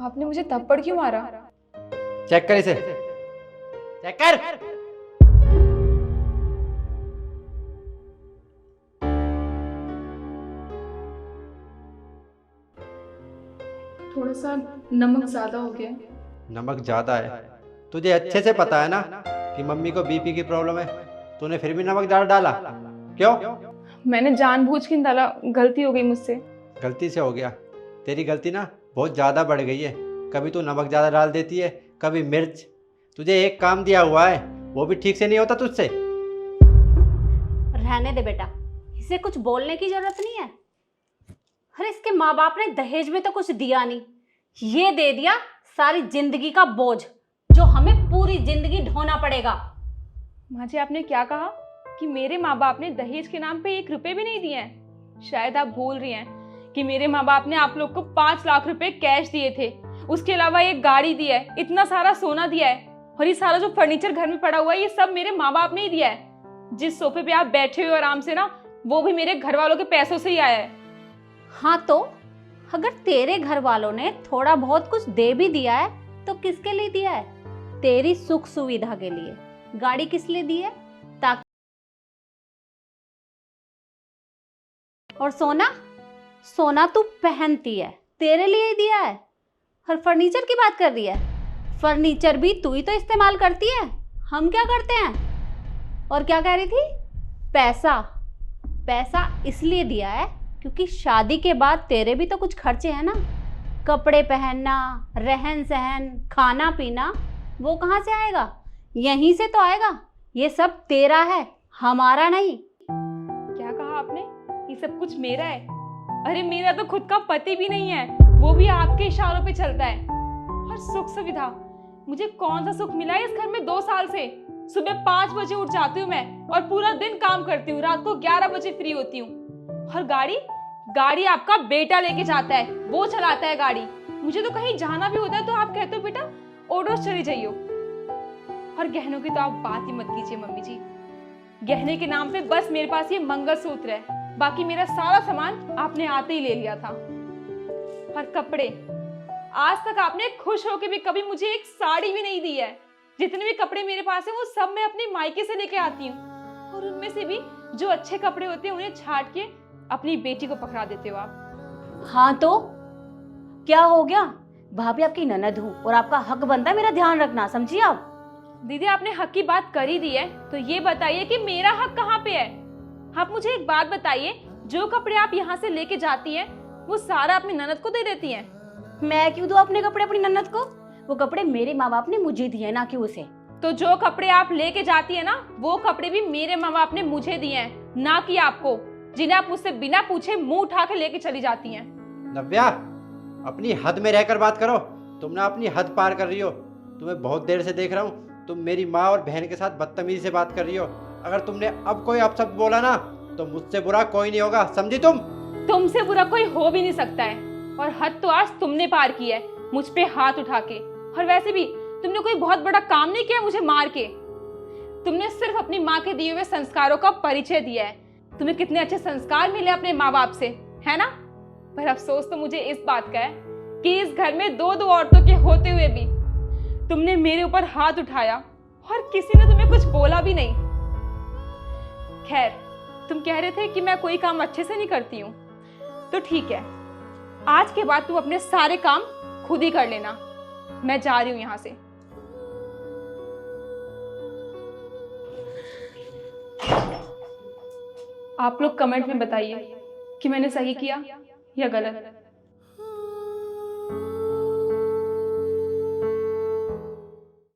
आपने मुझे थप्पड़ क्यों मारा? चेक कर इसे, चेक कर। थोड़ा सा नमक ज्यादा हो गया। नमक ज्यादा है? तुझे अच्छे से पता है ना कि मम्मी को बीपी की प्रॉब्लम है, तूने फिर भी नमक ज्यादा डाला क्यों? मैंने जानबूझ के नहीं डाला, गलती हो गई मुझसे। गलती से हो गया? तेरी गलती ना बहुत ज़्यादा बढ़ गई है। कभी तू नमक ज़्यादा डाल देती है, कभी मिर्च। तुझे एक काम दिया हुआ है, वो भी ठीक से नहीं होता तुझसे। रहने दे बेटा, इसे कुछ बोलने की जरूरत नहीं है। अरे इसके माँ बाप ने दहेज में तो कुछ दिया नहीं, ये दे दिया सारी जिंदगी का बोझ जो हमें पूरी जिंदगी ढोना पड़ेगा। माँ जी, आपने क्या कहा कि मेरे माँ बाप ने दहेज के नाम पे 1 रुपए भी नहीं दिए हैं? शायद आप भूल रही हैं कि मेरे माँ बाप ने आप लोग को 5 लाख रुपए कैश दिए थे, उसके अलावा एक गाड़ी दी है, इतना सारा सोना दिया है, और ये सारा जो फर्नीचर घर में पड़ा हुआ है ये सब मेरे माँ बाप ने ही दिया है। जिस सोफे पे आप बैठे हो आराम से ना, वो भी मेरे घर वालों के पैसों से ही आया है। हाँ तो अगर तेरे घर वालों ने थोड़ा बहुत कुछ दे भी दिया है तो किसके लिए दिया है? तेरी सुख सुविधा के लिए। गाड़ी किस लिए दी है? ताकि और सोना, सोना तू पहनती है, तेरे लिए ही दिया है। और फर्नीचर की बात कर रही है, फर्नीचर भी तू ही तो इस्तेमाल करती है, हम क्या करते हैं? और क्या कह रही थी? पैसा, पैसा इसलिए दिया है क्योंकि शादी के बाद तेरे भी तो कुछ खर्चे हैं ना, कपड़े पहनना, रहन सहन, खाना पीना, वो कहाँ से आएगा? यहीं से तो आएगा। ये सब तेरा है, हमारा नहीं। क्या कहा आपने? ये सब कुछ मेरा है? अरे मेरा तो खुद का पति भी नहीं है, वो भी आपके इशारों पे चलता है। और सुख सुविधा, मुझे कौन सा सुख मिला है इस घर में 2 साल से? सुबह 5 बजे उठ जाती हूँ मैं और पूरा दिन काम करती हूँ, रात को 11 बजे फ्री होती हूँ। और गाड़ी आपका बेटा लेके जाता है, वो चलाता है गाड़ी। मुझे तो कहीं जाना भी होता है तो आप कहते हो बेटा ओडोस चली जाइए। और गहनों की तो आप बात ही मत कीजिए मम्मी जी। गहने के नाम पे बस मेरे पास ये मंगलसूत्र है, बाकी मेरा सारा सामान आपने आते ही ले लिया था। और कपड़े, आज तक आपने खुश होकर भी कभी मुझे एक साड़ी भी नहीं दी है। जितने भी कपड़े मेरे पास है वो सब मैं अपने मायके से लेके आती हूँ, और उनमें से भी जो अच्छे कपड़े होते हैं उन्हें छाट के अपनी बेटी को पकड़ा देते हो आप। हाँ तो क्या हो गया? भाभी आपकी ननद हूँ और आपका हक बनता है मेरा ध्यान रखना, समझिए आप। दीदी, आपने हक की बात कर ही दी है तो ये बताइए कि मेरा हक कहाँ पे है? आप मुझे एक बात बताइए, जो कपड़े आप यहाँ से लेके जाती हैं वो सारा अपनी ननद को दे देती हैं? मैं क्यों दूं अपने कपड़े अपनी नन्नत को? वो कपड़े मेरे माँ बाप ने मुझे दिए, ना कि उसे। तो जो कपड़े आप लेके जाती है ना, वो कपड़े भी मेरे माँ बाप ने मुझे दिए हैं, ना कि आपको, जिन्हें आप मुझसे बिना पूछे मुंह उठा के लेके चली जाती हैं। नव्या, अपनी हद में रहकर बात करो। तुम ना अपनी हद पार कर रही हो। तुम्हें बहुत देर से देख रहा हूँ, तुम मेरी माँ और बहन के साथ बदतमीजी से बात कर रही हो। अगर तुमने अब कोई अपशब्द बोला ना तो मुझसे बुरा कोई नहीं होगा, समझी तुम? तुमसे बुरा कोई हो भी नहीं सकता है, और हद तो आज तुमने पार की है मुझ पे हाथ उठा के। और वैसे भी तुमने कोई बहुत बड़ा काम नहीं किया मुझे मार के। तुमने सिर्फ अपनी माँ के दिए हुए संस्कारों का परिचय दिया है। तुम्हें कितने अच्छे संस्कार मिले अपने माँ बाप से, है ना? पर अफसोस तो मुझे इस बात का है कि इस घर में 2 औरतों के होते हुए भी तुमने मेरे ऊपर हाथ उठाया और किसी ने तुम्हें कुछ बोला भी नहीं। खैर, तुम कह रहे थे कि मैं कोई काम अच्छे से नहीं करती हूँ, तो ठीक है, आज के बाद तुम अपने सारे काम खुद ही कर लेना। मैं जा रही हूँ यहाँ से। आप लोग कमेंट में बताइए कि मैंने सही किया या गलत।